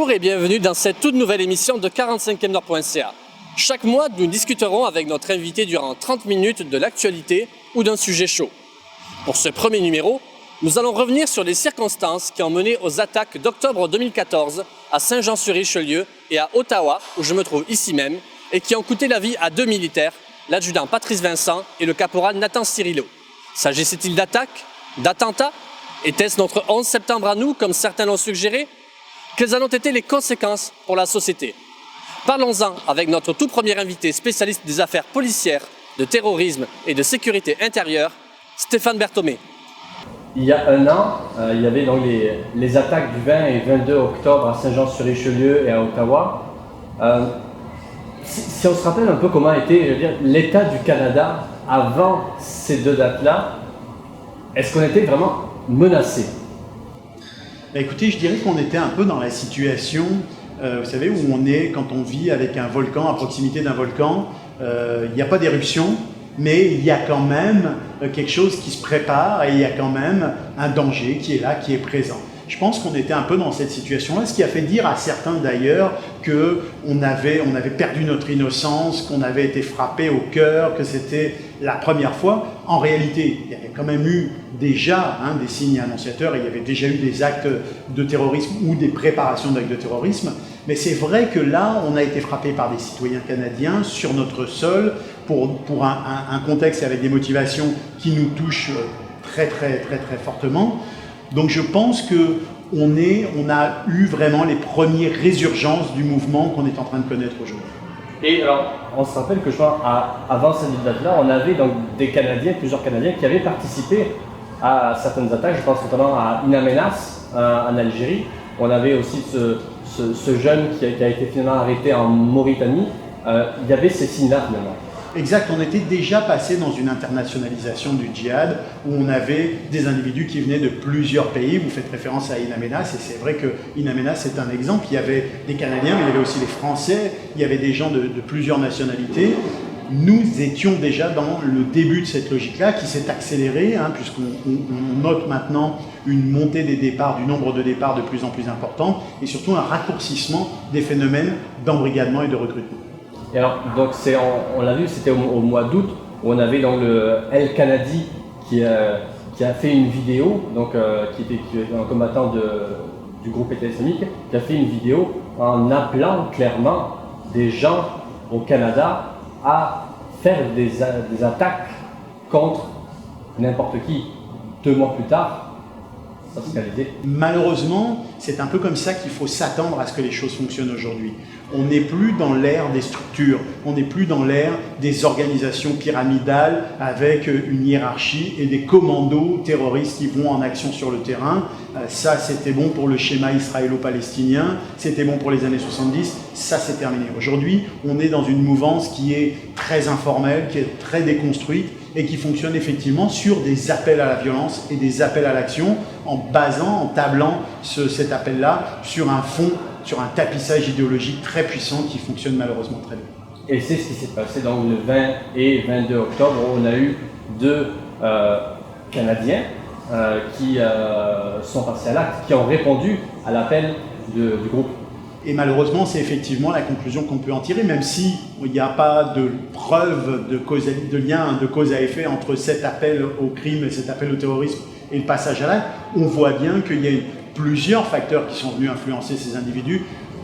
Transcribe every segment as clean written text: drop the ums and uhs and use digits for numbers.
Bonjour et bienvenue dans cette toute nouvelle émission de 45e-nord.ca. Chaque mois, nous discuterons avec notre invité durant 30 minutes de l'actualité ou d'un sujet chaud. Pour ce premier numéro, nous allons revenir sur les circonstances qui ont mené aux attaques d'octobre 2014 à Saint-Jean-sur-Richelieu et à Ottawa, où je me trouve ici même, et qui ont coûté la vie à 2 militaires, l'adjudant Patrice Vincent et le caporal Nathan Cirillo. S'agissait-il d'attaques, d'attentats? Était-ce notre 11 septembre à nous, comme certains l'ont suggéré? Quelles en ont été les conséquences pour la société? Parlons-en avec notre tout premier invité spécialiste des affaires policières, de terrorisme et de sécurité intérieure, Stéphane Berthomé. Il y a un an, il y avait donc les attaques du 20 et 22 octobre à Saint-Jean-sur-Richelieu et à Ottawa. Si on se rappelle un peu comment était l'état du Canada avant ces deux dates-là, est-ce qu'on était vraiment menacé? Écoutez, je dirais qu'on était un peu dans la situation, vous savez, où on est quand on vit avec un volcan, à proximité d'un volcan. Il n'y a pas d'éruption, mais il y a quand même quelque chose qui se prépare et il y a quand même un danger qui est là, qui est présent. Je pense qu'on était un peu dans cette situation-là, ce qui a fait dire à certains d'ailleurs qu'on avait perdu notre innocence, qu'on avait été frappé au cœur, que c'était la première fois. En réalité, il y avait quand même eu déjà des signes annonciateurs, et il y avait déjà eu des actes de terrorisme ou des préparations d'actes de terrorisme. Mais c'est vrai que là, on a été frappé par des citoyens canadiens sur notre sol pour un contexte avec des motivations qui nous touchent très fortement. Donc je pense qu'on a eu vraiment les premières résurgences du mouvement qu'on est en train de connaître aujourd'hui. Et alors, on se rappelle que avant cette date-là, on avait donc plusieurs Canadiens qui avaient participé à certaines attaques. Je pense notamment à In Amenas en Algérie. On avait aussi ce jeune qui a été finalement arrêté en Mauritanie. Il y avait ces signes-là finalement. Exact, on était déjà passé dans une internationalisation du djihad où on avait des individus qui venaient de plusieurs pays. Vous faites référence à In Amenas et c'est vrai que In Amenas c'est un exemple. Il y avait des Canadiens, mais il y avait aussi des Français, il y avait des gens de plusieurs nationalités. Nous étions déjà dans le début de cette logique-là qui s'est accélérée, puisqu'on note maintenant une montée des départs, du nombre de départs de plus en plus important et surtout un raccourcissement des phénomènes d'embrigadement et de recrutement. Et alors, donc on l'a vu, c'était au mois d'août où on avait donc le El Canadi qui a fait une vidéo, donc qui était un combattant du groupe État islamique, qui a fait une vidéo en appelant clairement des gens au Canada à faire des attaques contre n'importe qui. 2 mois plus tard, ça se réalisait. Malheureusement, c'est un peu comme ça qu'il faut s'attendre à ce que les choses fonctionnent aujourd'hui. On n'est plus dans l'ère des structures, on n'est plus dans l'ère des organisations pyramidales avec une hiérarchie et des commandos terroristes qui vont en action sur le terrain. Ça, c'était bon pour le schéma israélo-palestinien, c'était bon pour les années 70, ça c'est terminé. Aujourd'hui, on est dans une mouvance qui est très informelle, qui est très déconstruite et qui fonctionne effectivement sur des appels à la violence et des appels à l'action en tablant cet appel-là sur un fond, sur un tapissage idéologique très puissant qui fonctionne malheureusement très bien. Et c'est ce qui s'est passé donc le 20 et 22 octobre où on a eu 2 Canadiens qui sont passés à l'acte, qui ont répondu à l'appel du groupe. Et malheureusement, c'est effectivement la conclusion qu'on peut en tirer, même si il n'y a pas de preuve de lien de cause à effet entre cet appel au crime et cet appel au terrorisme et le passage à l'acte. On voit bien qu'il y a plusieurs facteurs qui sont venus influencer ces individus.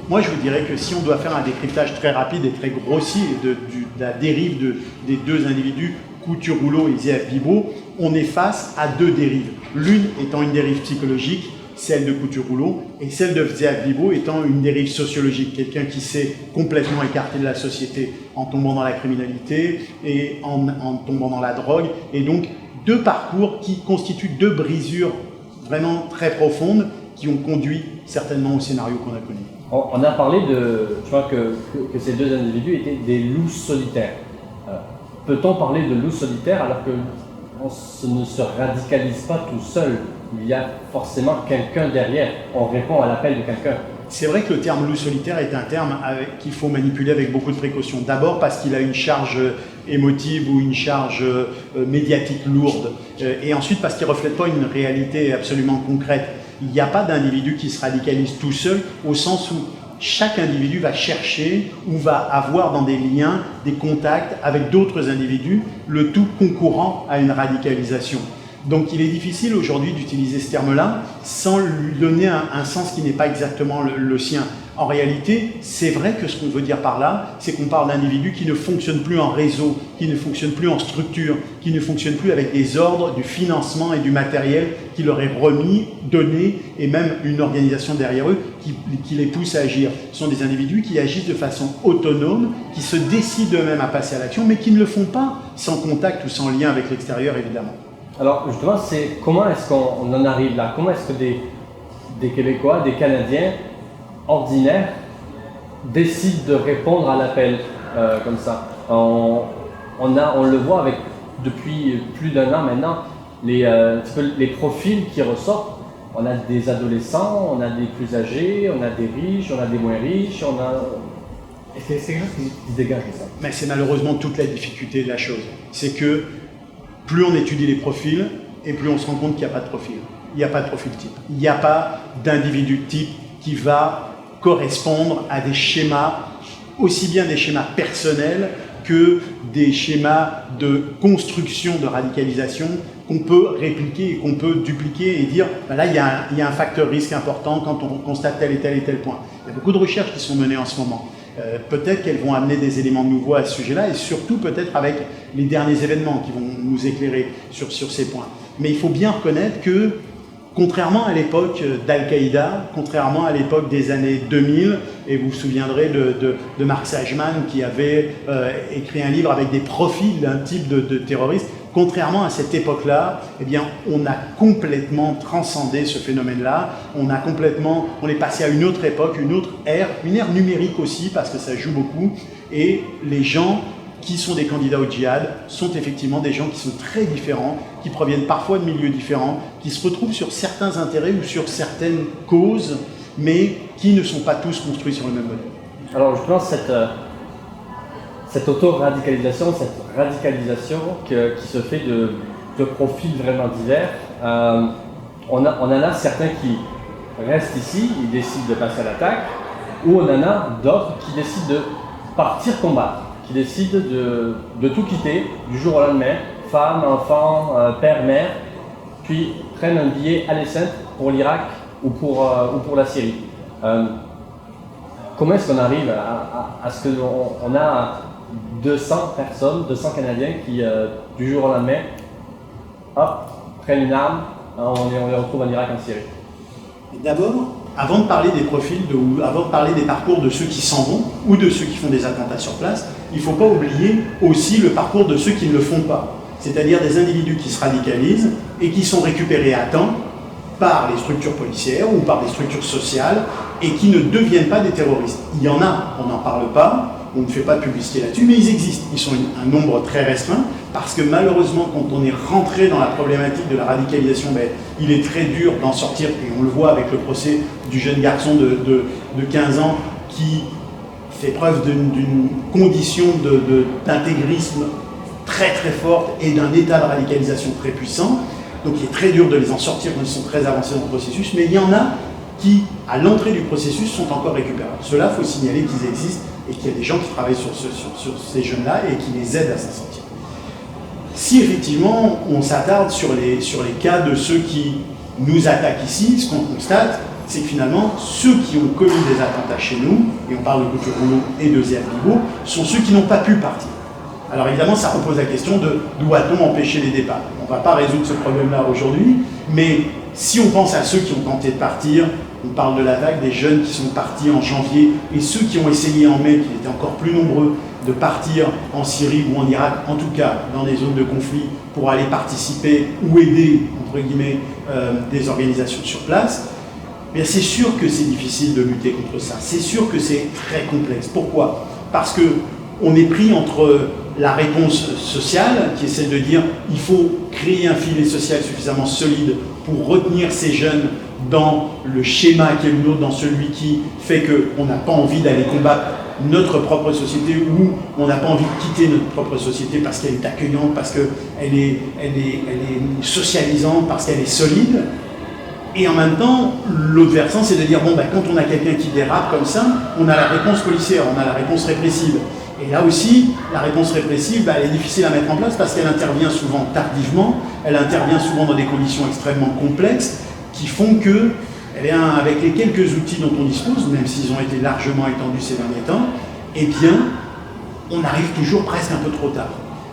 Moi, je vous dirais que si on doit faire un décryptage très rapide et très grossier de la dérive des 2 individus, Couture-Rouleau et Zeev Bibo, on est face à 2 dérives. L'une étant une dérive psychologique, celle de Couture-Rouleau, et celle de Zeev Bibo étant une dérive sociologique, quelqu'un qui s'est complètement écarté de la société en tombant dans la criminalité et en tombant dans la drogue. Et donc, 2 parcours qui constituent 2 brisures vraiment très profondes qui ont conduit certainement au scénario qu'on a connu. On a parlé que ces 2 individus étaient des loups solitaires. Peut-on parler de loups solitaires alors qu'on ne se radicalise pas tout seul? Il y a forcément quelqu'un derrière. On répond à l'appel de quelqu'un. C'est vrai que le terme loup solitaire est un terme qu'il faut manipuler avec beaucoup de précaution. D'abord parce qu'il a une charge émotive ou une charge médiatique lourde. Et ensuite parce qu'il ne reflète pas une réalité absolument concrète. Il n'y a pas d'individu qui se radicalise tout seul, au sens où chaque individu va chercher ou va avoir dans des liens, des contacts avec d'autres individus, le tout concourant à une radicalisation. Donc il est difficile aujourd'hui d'utiliser ce terme-là sans lui donner un sens qui n'est pas exactement le sien. En réalité, c'est vrai que ce qu'on veut dire par là, c'est qu'on parle d'individus qui ne fonctionnent plus en réseau, qui ne fonctionnent plus en structure, qui ne fonctionnent plus avec des ordres, du financement et du matériel qui leur est remis, donné, et même une organisation derrière eux qui les pousse à agir. Ce sont des individus qui agissent de façon autonome, qui se décident eux-mêmes à passer à l'action, mais qui ne le font pas sans contact ou sans lien avec l'extérieur, évidemment. Alors justement, comment est-ce qu'on en arrive là? Comment est-ce que des Québécois, des Canadiens ordinaires décident de répondre à l'appel comme ça? On le voit depuis plus d'un an maintenant, les profils qui ressortent. On a des adolescents, on a des plus âgés, on a des riches, on a des moins riches, c'est quelque chose qui se dégage de ça. Mais c'est malheureusement toute la difficulté de la chose. C'est que plus on étudie les profils, et plus on se rend compte qu'il n'y a pas de profil. Il n'y a pas de profil type. Il n'y a pas d'individu type qui va correspondre à des schémas, aussi bien des schémas personnels que des schémas de construction de radicalisation qu'on peut répliquer et qu'on peut dupliquer et dire ben là il y a un facteur risque important quand on constate tel et tel point. Il y a beaucoup de recherches qui sont menées en ce moment. Peut-être qu'elles vont amener des éléments nouveaux à ce sujet-là et surtout peut-être avec les derniers événements qui vont nous éclairer sur ces points. Mais il faut bien reconnaître que contrairement à l'époque d'Al-Qaïda, contrairement à l'époque des années 2000, et vous vous souviendrez de Mark Sajman qui avait écrit un livre avec des profils d'un type de terroriste, contrairement à cette époque-là, eh bien, on a complètement transcendé ce phénomène-là, on est passé à une autre époque, une autre ère, une ère numérique aussi, parce que ça joue beaucoup, et les gens qui sont des candidats au djihad sont effectivement des gens qui sont très différents, qui proviennent parfois de milieux différents, qui se retrouvent sur certains intérêts ou sur certaines causes, mais qui ne sont pas tous construits sur le même modèle. Alors je pense cette auto-radicalisation, cette radicalisation qui se fait de profils vraiment divers, on en a certains qui restent ici, ils décident de passer à l'attaque, ou on en a d'autres qui décident de partir combattre, qui décident de tout quitter du jour au lendemain, femmes, enfants, père, mère, puis prennent un billet à l'essence pour l'Irak ou pour la Syrie. Comment est-ce qu'on arrive à ce qu'on a 200 personnes, 200 Canadiens qui, du jour au lendemain, prennent une arme, on les retrouve en Irak, en Syrie? D'abord, avant de parler des profils, avant de parler des parcours de ceux qui s'en vont ou de ceux qui font des attentats sur place, il ne faut pas oublier aussi le parcours de ceux qui ne le font pas. C'est-à-dire des individus qui se radicalisent et qui sont récupérés à temps par les structures policières ou par des structures sociales et qui ne deviennent pas des terroristes. Il y en a, on n'en parle pas, on ne fait pas de publicité là-dessus, mais ils existent. Ils sont un nombre très restreint parce que malheureusement, quand on est rentré dans la problématique de la radicalisation, il est très dur d'en sortir et on le voit avec le procès du jeune garçon de 15 ans qui fait preuve d'une condition d'intégrisme très très forte et d'un état de radicalisation très puissant. Donc il est très dur de les en sortir quand ils sont très avancés dans le processus, mais il y en a qui, à l'entrée du processus, sont encore récupérables. Cela, il faut signaler qu'ils existent et qu'il y a des gens qui travaillent sur ces jeunes-là et qui les aident à s'en sortir. Si effectivement on s'attarde sur les cas de ceux qui nous attaquent ici, ce qu'on constate, c'est que finalement, ceux qui ont commis des attentats chez nous, et on parle de Couture-Rouleau et de Zéad Bibo, sont ceux qui n'ont pas pu partir. Alors évidemment, ça repose la question de doit-on empêcher les départs? On ne va pas résoudre ce problème-là aujourd'hui, mais si on pense à ceux qui ont tenté de partir, on parle de la vague des jeunes qui sont partis en janvier, et ceux qui ont essayé en mai, qui étaient encore plus nombreux, de partir en Syrie ou en Irak, en tout cas dans des zones de conflit, pour aller participer ou aider, entre guillemets, des organisations sur place, bien c'est sûr que c'est difficile de lutter contre ça. C'est sûr que c'est très complexe. Pourquoi? Parce qu'on est pris entre la réponse sociale, qui est celle de dire il faut créer un filet social suffisamment solide pour retenir ces jeunes dans le schéma qui est le nôtre, dans celui qui fait qu'on n'a pas envie d'aller combattre notre propre société ou on n'a pas envie de quitter notre propre société parce qu'elle est accueillante, parce qu'elle est socialisante, parce qu'elle est solide. Et en même temps, l'autre versant, c'est de dire, bon, ben, quand on a quelqu'un qui dérape comme ça, on a la réponse policière, on a la réponse répressive. Et là aussi, la réponse répressive, ben, elle est difficile à mettre en place parce qu'elle intervient souvent tardivement, elle intervient souvent dans des conditions extrêmement complexes qui font que, eh bien, avec les quelques outils dont on dispose, même s'ils ont été largement étendus ces derniers temps, eh bien, on arrive toujours presque un peu trop tard.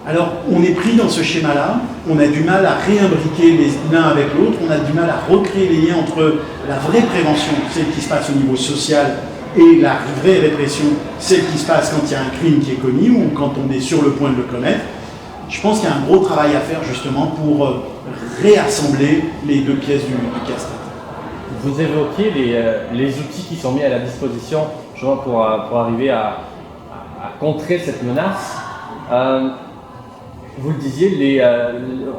Alors, on est pris dans ce schéma-là, on a du mal à réimbriquer l'un avec l'autre, on a du mal à recréer les liens entre la vraie prévention, celle qui se passe au niveau social, et la vraie répression, celle qui se passe quand il y a un crime qui est commis ou quand on est sur le point de le commettre. Je pense qu'il y a un gros travail à faire justement pour réassembler les deux pièces du casse-tête. Vous évoquiez les outils qui sont mis à la disposition justement pour arriver à contrer cette menace. Vous le disiez,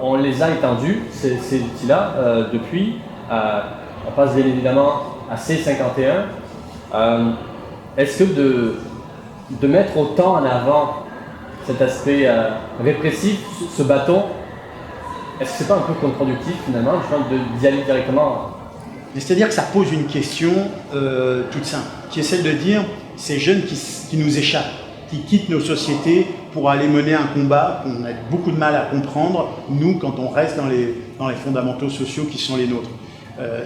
on les a étendus, ces outils-là, depuis. On passe bien évidemment à C51. Est-ce que de mettre autant en avant cet aspect répressif, ce bâton, est-ce que c'est pas un peu contre-productif finalement, d'y aller directement? C'est-à-dire que ça pose une question toute simple, qui est celle de dire ces jeunes qui nous échappent, qui quittent nos sociétés pour aller mener un combat qu'on a beaucoup de mal à comprendre, nous, quand on reste dans les fondamentaux sociaux qui sont les nôtres.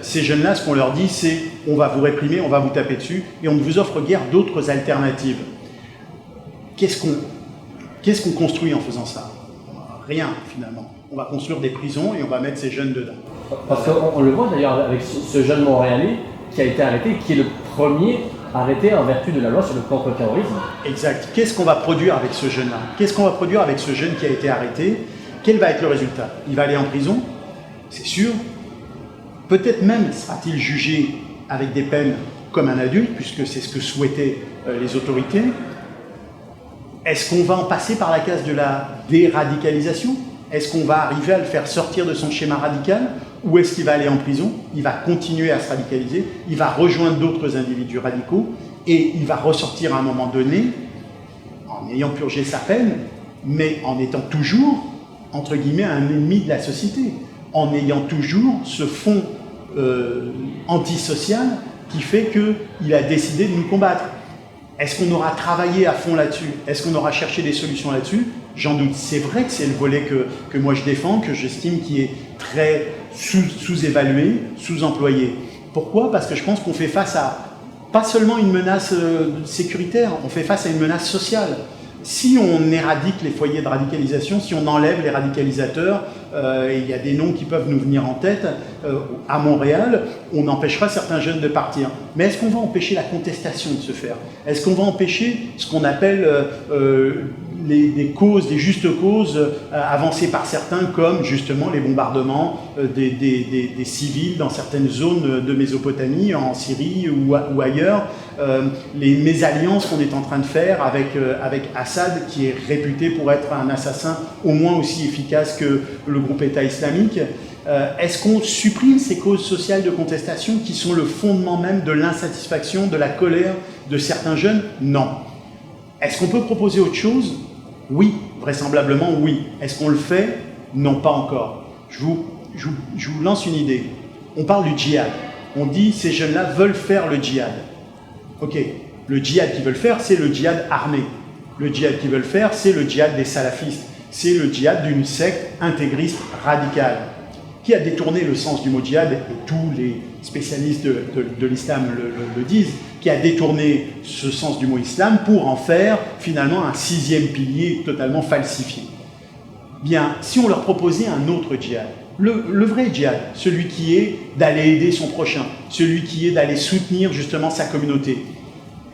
Ces jeunes-là, ce qu'on leur dit, c'est « on va vous réprimer, on va vous taper dessus, et on ne vous offre guère d'autres alternatives ». Qu'est-ce qu'on construit en faisant ça? Rien, finalement. On va construire des prisons et on va mettre ces jeunes dedans. Parce qu'on le voit d'ailleurs avec ce jeune Montréalais qui a été arrêté, qui est le premier arrêté en vertu de la loi sur le contre-terrorisme. Exact. Qu'est-ce qu'on va produire avec ce jeune-là? Qu'est-ce qu'on va produire avec ce jeune qui a été arrêté? Quel va être le résultat? Il va aller en prison, c'est sûr. Peut-être même sera-t-il jugé avec des peines comme un adulte, puisque c'est ce que souhaitaient les autorités. Est-ce qu'on va en passer par la case de la déradicalisation? Est-ce qu'on va arriver à le faire sortir de son schéma radical? Ou est-ce qu'il va aller en prison? Il va continuer à se radicaliser, il va rejoindre d'autres individus radicaux et il va ressortir à un moment donné en ayant purgé sa peine, mais en étant toujours, entre guillemets, un ennemi de la société, en ayant toujours ce fond antisocial qui fait qu'il a décidé de nous combattre. Est-ce qu'on aura travaillé à fond là-dessus? Est-ce qu'on aura cherché des solutions là-dessus? J'en doute. C'est vrai que c'est le volet que moi je défends, que j'estime qui est très sous-évalué, sous-employé. Pourquoi? Parce que je pense qu'on fait face à pas seulement une menace sécuritaire, on fait face à une menace sociale. Si on éradique les foyers de radicalisation, si on enlève les radicalisateurs, il y a des noms qui peuvent nous venir en tête, à Montréal, on empêchera certains jeunes de partir. Mais est-ce qu'on va empêcher la contestation de se faire? Est-ce qu'on va empêcher ce qu'on appelle des causes, des justes causes avancées par certains, comme justement les bombardements des civils dans certaines zones de Mésopotamie, en Syrie ou ailleurs, les mésalliances qu'on est en train de faire avec Assad, qui est réputé pour être un assassin au moins aussi efficace que le groupe État islamique. Est-ce qu'on supprime ces causes sociales de contestation qui sont le fondement même de l'insatisfaction, de la colère de certains jeunes? Non. Est-ce qu'on peut proposer autre chose? Oui, vraisemblablement oui. Est-ce qu'on le fait? Non, pas encore. Je vous lance une idée. On parle du djihad. On dit ces jeunes-là veulent faire le djihad. Ok, le djihad qu'ils veulent faire, c'est le djihad armé. Le djihad qu'ils veulent faire, c'est le djihad des salafistes. C'est le djihad d'une secte intégriste radicale qui a détourné le sens du mot djihad, et tous les spécialistes de l'islam le disent, qui a détourné ce sens du mot islam pour en faire finalement un sixième pilier totalement falsifié. Bien, si on leur proposait un autre djihad, le vrai djihad, celui qui est d'aller aider son prochain, celui qui est d'aller soutenir justement sa communauté.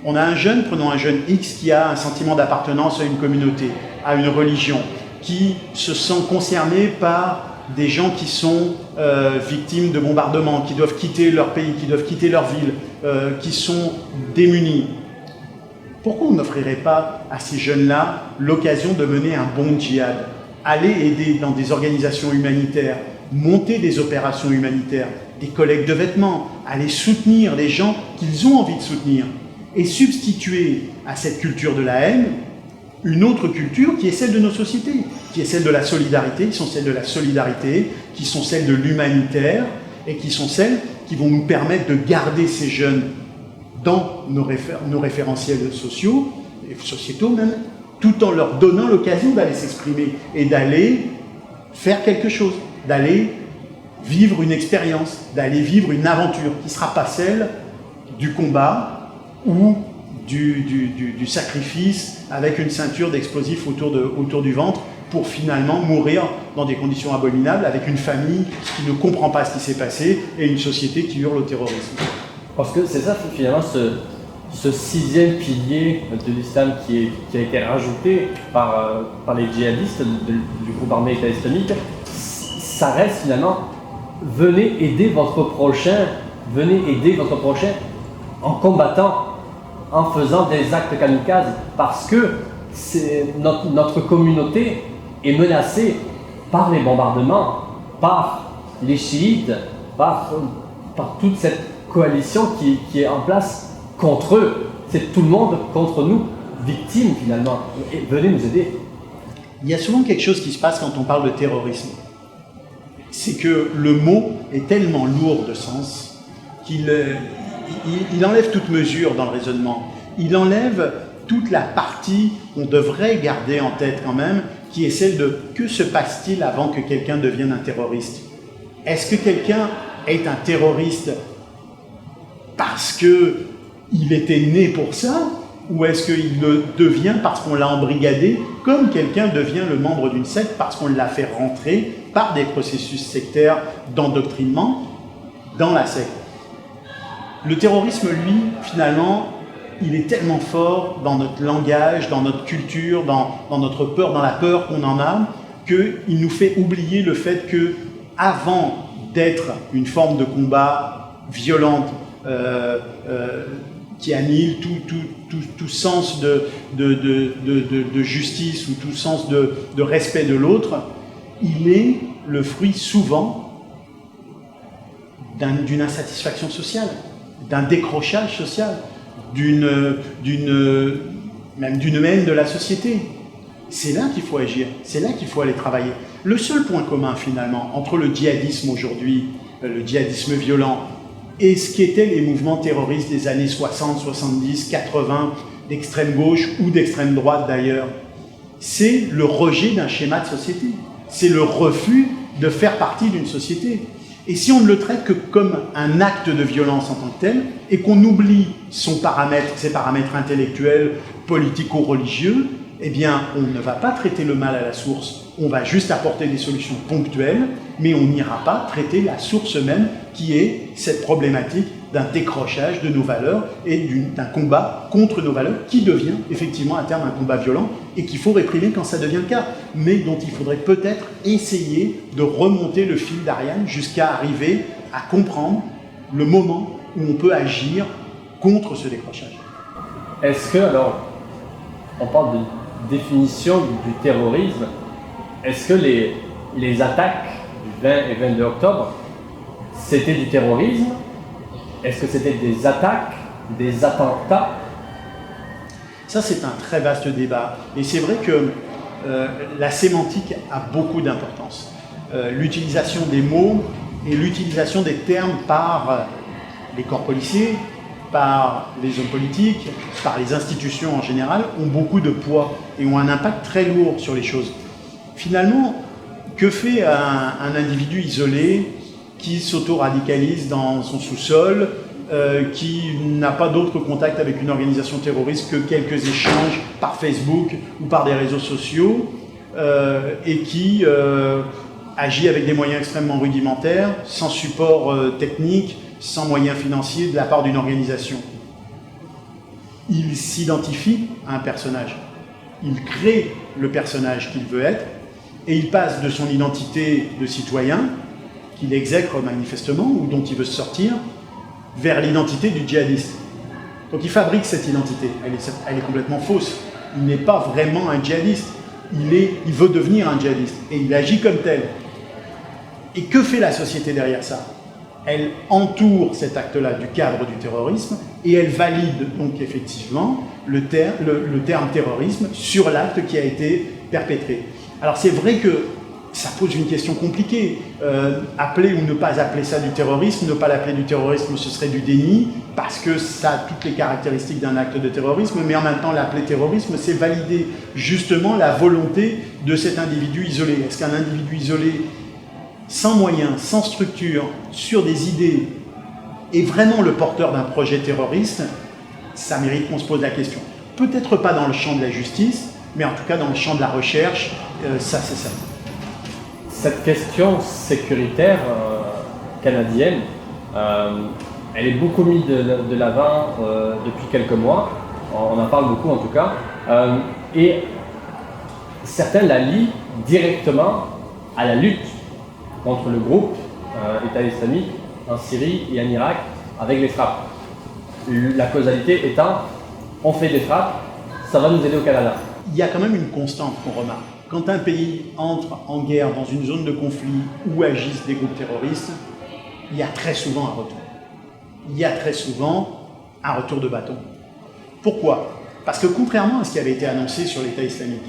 On a un jeune, prenons un jeune X qui a un sentiment d'appartenance à une communauté, à une religion, qui se sent concerné par des gens qui sont victimes de bombardements, qui doivent quitter leur pays, qui doivent quitter leur ville, qui sont démunis. Pourquoi on n'offrirait pas à ces jeunes-là l'occasion de mener un bon djihad? Aller aider dans des organisations humanitaires, monter des opérations humanitaires, des collectes de vêtements, aller soutenir les gens qu'ils ont envie de soutenir et substituer à cette culture de la haine une autre culture qui est celle de nos sociétés, qui est celle de la solidarité, qui sont celles de la solidarité, qui sont celles de l'humanitaire, et qui sont celles qui vont nous permettre de garder ces jeunes dans nos référentiels sociaux, et sociétaux même, tout en leur donnant l'occasion d'aller s'exprimer et d'aller faire quelque chose, d'aller vivre une expérience, d'aller vivre une aventure qui ne sera pas celle du combat ou du sacrifice avec une ceinture d'explosifs autour du ventre pour finalement mourir dans des conditions abominables avec une famille qui ne comprend pas ce qui s'est passé et une société qui hurle au terrorisme. Parce que c'est ça finalement ce sixième pilier de l'islam qui a été rajouté par les djihadistes du groupe armé État islamique, ça reste finalement venez aider votre prochain en combattant, en faisant des actes kamikazes, parce que notre communauté est menacée par les bombardements, par les chiites, par toute cette coalition qui est en place contre eux. C'est tout le monde contre nous, victimes finalement. Et venez nous aider. Il y a souvent quelque chose qui se passe quand on parle de terrorisme. C'est que le mot est tellement lourd de sens qu'il enlève toute mesure dans le raisonnement. Il enlève toute la partie qu'on devrait garder en tête quand même, qui est celle de que se passe-t-il avant que quelqu'un devienne un terroriste? Est-ce que quelqu'un est un terroriste parce qu'il était né pour ça, ou est-ce qu'il le devient parce qu'on l'a embrigadé, comme quelqu'un devient le membre d'une secte parce qu'on l'a fait rentrer par des processus sectaires d'endoctrinement dans la secte? Le terrorisme, lui, finalement, il est tellement fort dans notre langage, dans notre culture, dans notre peur, dans la peur qu'on en a, qu'il nous fait oublier le fait que, avant d'être une forme de combat violente, qui annihile tout sens de justice ou tout sens de respect de l'autre, il est le fruit souvent d'une insatisfaction sociale, d'un décrochage social, même d'une haine de la société. C'est là qu'il faut agir, c'est là qu'il faut aller travailler. Le seul point commun finalement entre le djihadisme aujourd'hui, le djihadisme violent, et ce qu'étaient les mouvements terroristes des années 60, 70, 80, d'extrême gauche ou d'extrême droite d'ailleurs, c'est le rejet d'un schéma de société. C'est le refus de faire partie d'une société. Et si on ne le traite que comme un acte de violence en tant que tel, et qu'on oublie ses paramètres intellectuels, politico-religieux, eh bien, on ne va pas traiter le mal à la source. On va juste apporter des solutions ponctuelles, mais on n'ira pas traiter la source même, qui est cette problématique d'un décrochage de nos valeurs et d'un combat contre nos valeurs, qui devient effectivement à terme un combat violent et qu'il faut réprimer quand ça devient le cas, mais dont il faudrait peut-être essayer de remonter le fil d'Ariane jusqu'à arriver à comprendre le moment où on peut agir contre ce décrochage. Est-ce que, alors, on parle de définition du terrorisme, est-ce que les attaques du 20 et 22 octobre, c'était du terrorisme? Est-ce que c'était des attaques, des attentats? Ça, c'est un très vaste débat. Et c'est vrai que la sémantique a beaucoup d'importance. L'utilisation des mots et l'utilisation des termes par les corps policiers, par les hommes politiques, par les institutions en général, ont beaucoup de poids et ont un impact très lourd sur les choses. Finalement, que fait un individu isolé qui s'auto-radicalise dans son sous-sol, qui n'a pas d'autre contact avec une organisation terroriste que quelques échanges par Facebook ou par des réseaux sociaux, et qui agit avec des moyens extrêmement rudimentaires, sans support technique, sans moyens financiers de la part d'une organisation? Il s'identifie à un personnage. Il crée le personnage qu'il veut être, et il passe de son identité de citoyen, qu'il exècre manifestement, ou dont il veut se sortir, vers l'identité du djihadiste. Donc il fabrique cette identité, elle est complètement fausse. Il n'est pas vraiment un djihadiste, il veut devenir un djihadiste, et il agit comme tel. Et que fait la société derrière ça? Elle entoure cet acte-là du cadre du terrorisme, et elle valide donc effectivement le terme terrorisme sur l'acte qui a été perpétré. Alors c'est vrai que ça pose une question compliquée. Appeler ou ne pas appeler ça du terrorisme, ne pas l'appeler du terrorisme, ce serait du déni, parce que ça a toutes les caractéristiques d'un acte de terrorisme, mais en même temps, l'appeler terrorisme, c'est valider justement la volonté de cet individu isolé. Est-ce qu'un individu isolé, sans moyens, sans structure, sur des idées, est vraiment le porteur d'un projet terroriste? Ça mérite qu'on se pose la question. Peut-être pas dans le champ de la justice, mais en tout cas dans le champ de la recherche, ça c'est certain. Cette question sécuritaire canadienne, elle est beaucoup mise de l'avant depuis quelques mois, on en parle beaucoup en tout cas, et certains la lient directement à la lutte contre le groupe État islamique en Syrie et en Irak avec les frappes. La causalité étant, on fait des frappes, ça va nous aider au Canada. Il y a quand même une constante qu'on remarque. Quand un pays entre en guerre dans une zone de conflit où agissent des groupes terroristes, il y a très souvent un retour. Il y a très souvent un retour de bâton. Pourquoi? Parce que contrairement à ce qui avait été annoncé sur l'État islamique,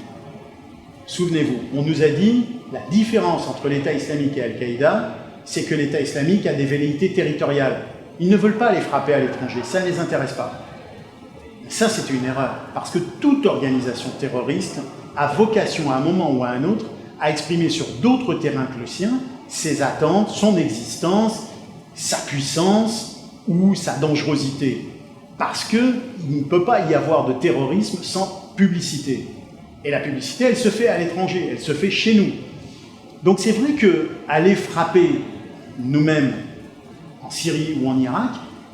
souvenez-vous, on nous a dit la différence entre l'État islamique et Al-Qaïda, c'est que l'État islamique a des velléités territoriales. Ils ne veulent pas aller frapper à l'étranger, ça ne les intéresse pas. Ça, c'était une erreur, parce que toute organisation terroriste a vocation à un moment ou à un autre à exprimer sur d'autres terrains que le sien ses attentes, son existence, sa puissance ou sa dangerosité. Parce qu'il ne peut pas y avoir de terrorisme sans publicité. Et la publicité, elle se fait à l'étranger, elle se fait chez nous. Donc c'est vrai qu'aller frapper nous-mêmes en Syrie ou en Irak,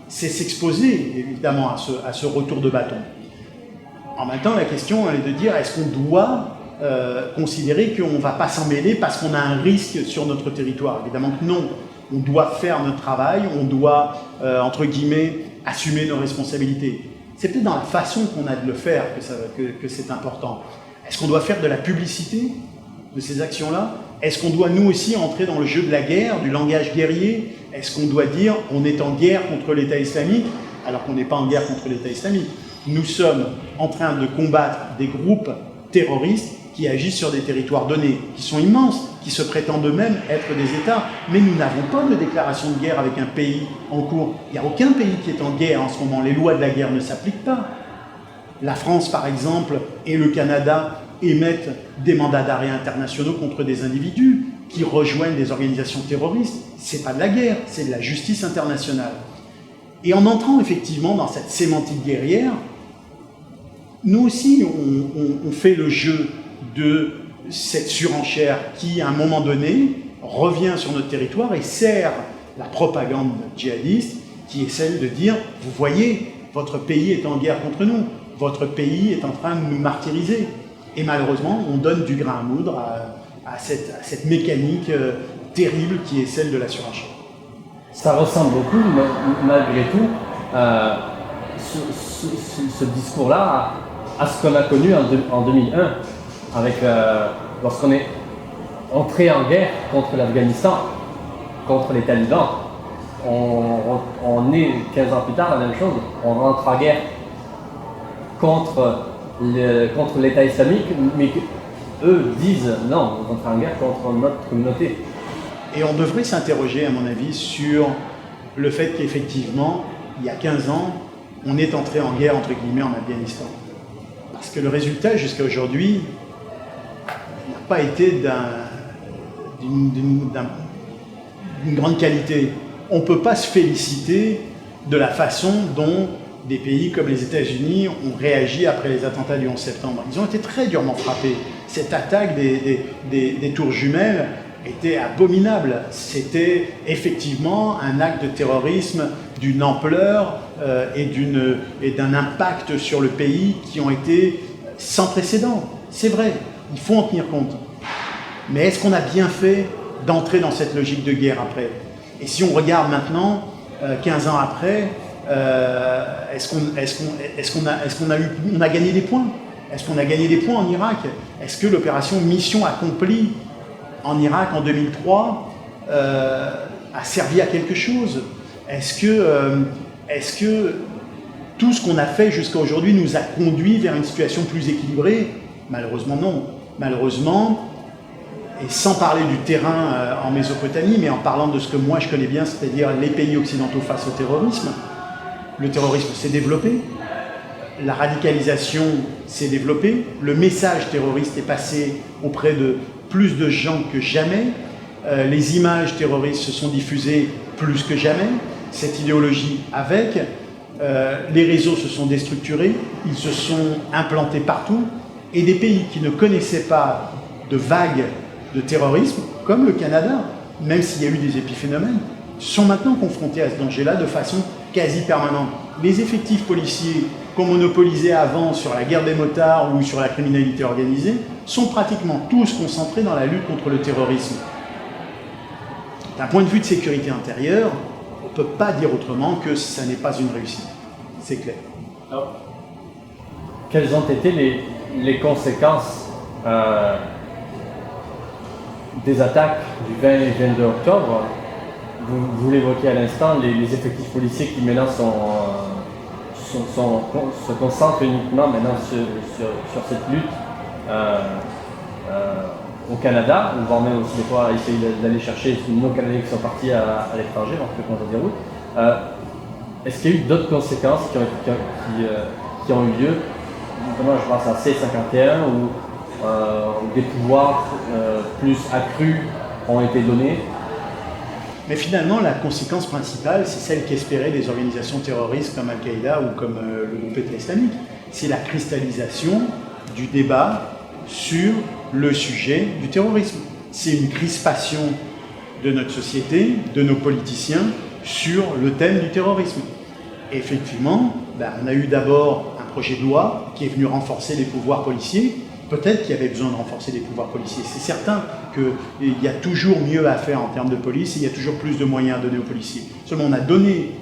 c'est s'exposer évidemment à ce retour de bâton. En même temps, la question elle est de dire, est-ce qu'on doit considérer qu'on ne va pas s'en mêler parce qu'on a un risque sur notre territoire? Évidemment que non. On doit faire notre travail, on doit, entre guillemets, assumer nos responsabilités. C'est peut-être dans la façon qu'on a de le faire que c'est important. Est-ce qu'on doit faire de la publicité de ces actions-là? Est-ce qu'on doit nous aussi entrer dans le jeu de la guerre, du langage guerrier? Est-ce qu'on doit dire on est en guerre contre l'État islamique alors qu'on n'est pas en guerre contre l'État islamique? Nous sommes en train de combattre des groupes terroristes qui agissent sur des territoires donnés, qui sont immenses, qui se prétendent eux-mêmes être des États, mais nous n'avons pas de déclaration de guerre avec un pays en cours. Il n'y a aucun pays qui est en guerre en ce moment. Les lois de la guerre ne s'appliquent pas. La France, par exemple, et le Canada émettent des mandats d'arrêt internationaux contre des individus qui rejoignent des organisations terroristes. C'est pas de la guerre, c'est de la justice internationale. Et en entrant effectivement dans cette sémantique guerrière, nous aussi, on fait le jeu de cette surenchère qui, à un moment donné, revient sur notre territoire et sert la propagande djihadiste qui est celle de dire « Vous voyez, votre pays est en guerre contre nous, votre pays est en train de nous martyriser ». Et malheureusement, on donne du grain à moudre à cette mécanique terrible qui est celle de la surenchère. Ça ressemble beaucoup, malgré tout, ce discours-là à ce qu'on a connu en 2001, avec, lorsqu'on est entré en guerre contre l'Afghanistan, contre les talibans. On est 15 ans plus tard la même chose, on rentre en guerre contre l'État islamique, mais eux disent non, on rentre en guerre contre notre communauté. Et on devrait s'interroger, à mon avis, sur le fait qu'effectivement, il y a 15 ans, on est entré en guerre, entre guillemets, en Afghanistan. Parce que le résultat, jusqu'à aujourd'hui, n'a pas été d'une grande qualité. On ne peut pas se féliciter de la façon dont des pays comme les États-Unis ont réagi après les attentats du 11 septembre. Ils ont été très durement frappés. Cette attaque des tours jumelles était abominable. C'était effectivement un acte de terrorisme d'une ampleur et d'un impact sur le pays qui ont été sans précédent. C'est vrai, il faut en tenir compte. Mais est-ce qu'on a bien fait d'entrer dans cette logique de guerre après? Et si on regarde maintenant, 15 ans après, est-ce qu'on a gagné des points? Est-ce qu'on a gagné des points en Irak? Est-ce que l'opération Mission Accomplie en Irak en 2003 a servi à quelque chose? Est-ce que tout ce qu'on a fait jusqu'à aujourd'hui nous a conduit vers une situation plus équilibrée? Malheureusement non. Malheureusement, Et sans parler du terrain en Mésopotamie, mais en parlant de ce que moi je connais bien, c'est-à-dire les pays occidentaux face au terrorisme, le terrorisme s'est développé, la radicalisation s'est développée, le message terroriste est passé auprès de plus de gens que jamais, les images terroristes se sont diffusées plus que jamais, cette idéologie avec, les réseaux se sont déstructurés, ils se sont implantés partout, et des pays qui ne connaissaient pas de vagues de terrorisme, comme le Canada, même s'il y a eu des épiphénomènes, sont maintenant confrontés à ce danger-là de façon quasi permanente. Les effectifs policiers qu'on monopolisait avant sur la guerre des motards ou sur la criminalité organisée sont pratiquement tous concentrés dans la lutte contre le terrorisme. D'un point de vue de sécurité intérieure, on ne peut pas dire autrement que ça n'est pas une réussite. C'est clair. Alors, quelles ont été les conséquences des attaques du 20 et 22 octobre? Vous l'évoquiez à l'instant, les effectifs policiers qui maintenant se concentrent uniquement maintenant sur cette lutte au Canada, voire même aussi des fois essayer d'aller chercher nos Canadiens qui sont partis à l'étranger lorsque quand ça déroule. Est-ce qu'il y a eu d'autres conséquences qui ont eu lieu? Notamment, je pense à C-51 où des pouvoirs plus accrus ont été donnés. Mais finalement, la conséquence principale, c'est celle qu'espéraient des organisations terroristes comme Al-Qaïda ou comme le groupe État islamique. C'est la cristallisation du débat sur le sujet du terrorisme. C'est une crispation de notre société, de nos politiciens, sur le thème du terrorisme. Et effectivement, on a eu d'abord un projet de loi qui est venu renforcer les pouvoirs policiers. Peut-être qu'il y avait besoin de renforcer les pouvoirs policiers. C'est certain qu'il y a toujours mieux à faire en termes de police et il y a toujours plus de moyens à donner aux policiers. Seulement, on a donné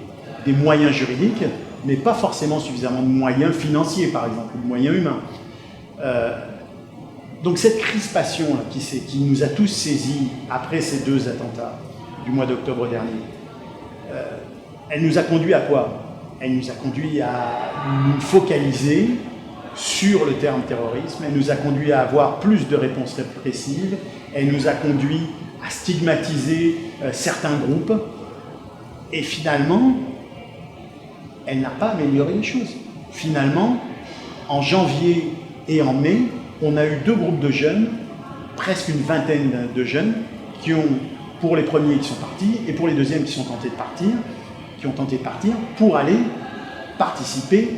des moyens juridiques, mais pas forcément suffisamment de moyens financiers, par exemple, ou de moyens humains. Donc cette crispation là, qui nous a tous saisis après ces deux attentats du mois d'octobre dernier, elle nous a conduit à quoi? Elle nous a conduit à nous focaliser sur le terme terrorisme, elle nous a conduit à avoir plus de réponses répressives, elle nous a conduit à stigmatiser certains groupes, et finalement, elle n'a pas amélioré les choses. Finalement, en janvier et en mai, on a eu deux groupes de jeunes, presque une vingtaine de jeunes, qui ont, pour les premiers qui sont partis, et pour les deuxièmes qui ont tenté de partir, pour aller participer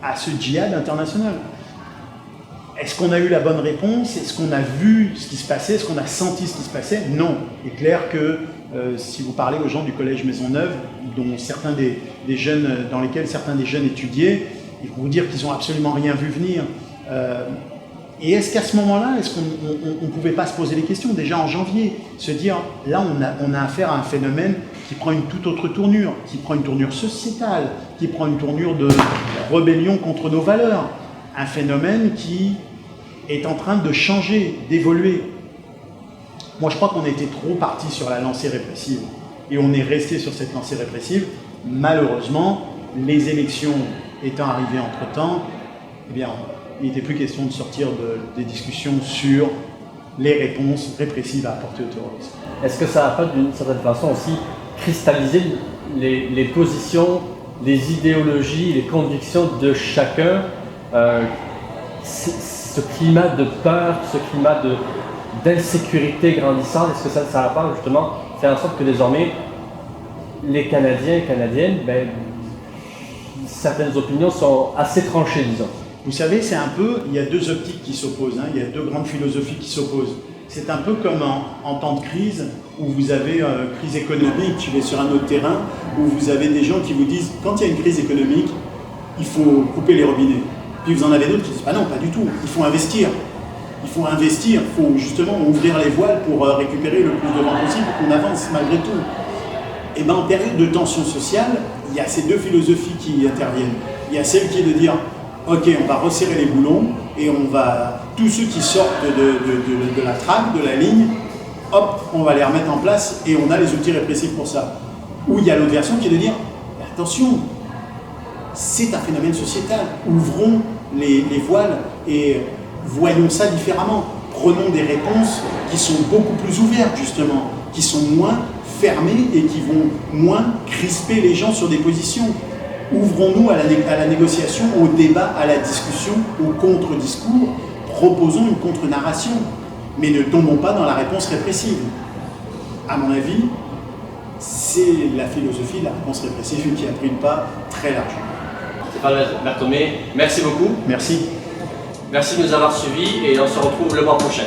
à ce djihad international. Est-ce qu'on a eu la bonne réponse? Est-ce qu'on a vu ce qui se passait? Est-ce qu'on a senti ce qui se passait? Non. Il est clair que si vous parlez aux gens du collège Maisonneuve, dont certains des jeunes, dans lesquels certains des jeunes étudiaient, ils vont vous dire qu'ils n'ont absolument rien vu venir. Et est-ce qu'à ce moment-là, est-ce qu'on ne pouvait pas se poser les questions, déjà en janvier, se dire, là on a affaire à un phénomène qui prend une toute autre tournure, qui prend une tournure sociétale, qui prend une tournure de rébellion contre nos valeurs, un phénomène qui est en train de changer, d'évoluer. Moi je crois qu'on était trop parti sur la lancée répressive, et on est resté sur cette lancée répressive. Malheureusement, les élections étant arrivées entre-temps, eh bien, il n'était plus question de sortir des discussions sur les réponses répressives à apporter au terrorisme. Est-ce que ça n'a pas d'une certaine façon aussi cristallisé les positions, les idéologies, les convictions de chacun, ce climat de peur, ce climat d'insécurité grandissante? Est-ce que ça n'a pas justement fait en sorte que désormais les Canadiens et Canadiennes, certaines opinions sont assez tranchées, disons? Vous savez, c'est un peu, il y a deux optiques qui s'opposent, il y a deux grandes philosophies qui s'opposent. C'est un peu comme en temps de crise, où vous avez une crise économique, tu es sur un autre terrain, où vous avez des gens qui vous disent, quand il y a une crise économique, il faut couper les robinets. Puis vous en avez d'autres qui disent, non, pas du tout, il faut investir. Il faut investir, il faut justement ouvrir les voiles pour récupérer le plus de vent possible, pour qu'on avance malgré tout. Et bien en période de tension sociale, il y a ces deux philosophies qui interviennent. Il y a celle qui est de dire, ok, on va resserrer les boulons et on va, tous ceux qui sortent de la traque, de la ligne, hop, on va les remettre en place et on a les outils répressifs pour ça. Ou il y a l'autre version qui est de dire, attention, c'est un phénomène sociétal, ouvrons les voiles et voyons ça différemment. Prenons des réponses qui sont beaucoup plus ouvertes, justement, qui sont moins fermées et qui vont moins crisper les gens sur des positions. Ouvrons-nous à la négociation, au débat, à la discussion, au contre-discours. Proposons une contre-narration, mais ne tombons pas dans la réponse répressive. À mon avis, c'est la philosophie de la réponse répressive qui a pris le pas très largement. Stéphane Berthomé, merci beaucoup. Merci. Merci de nous avoir suivis et on se retrouve le mois prochain.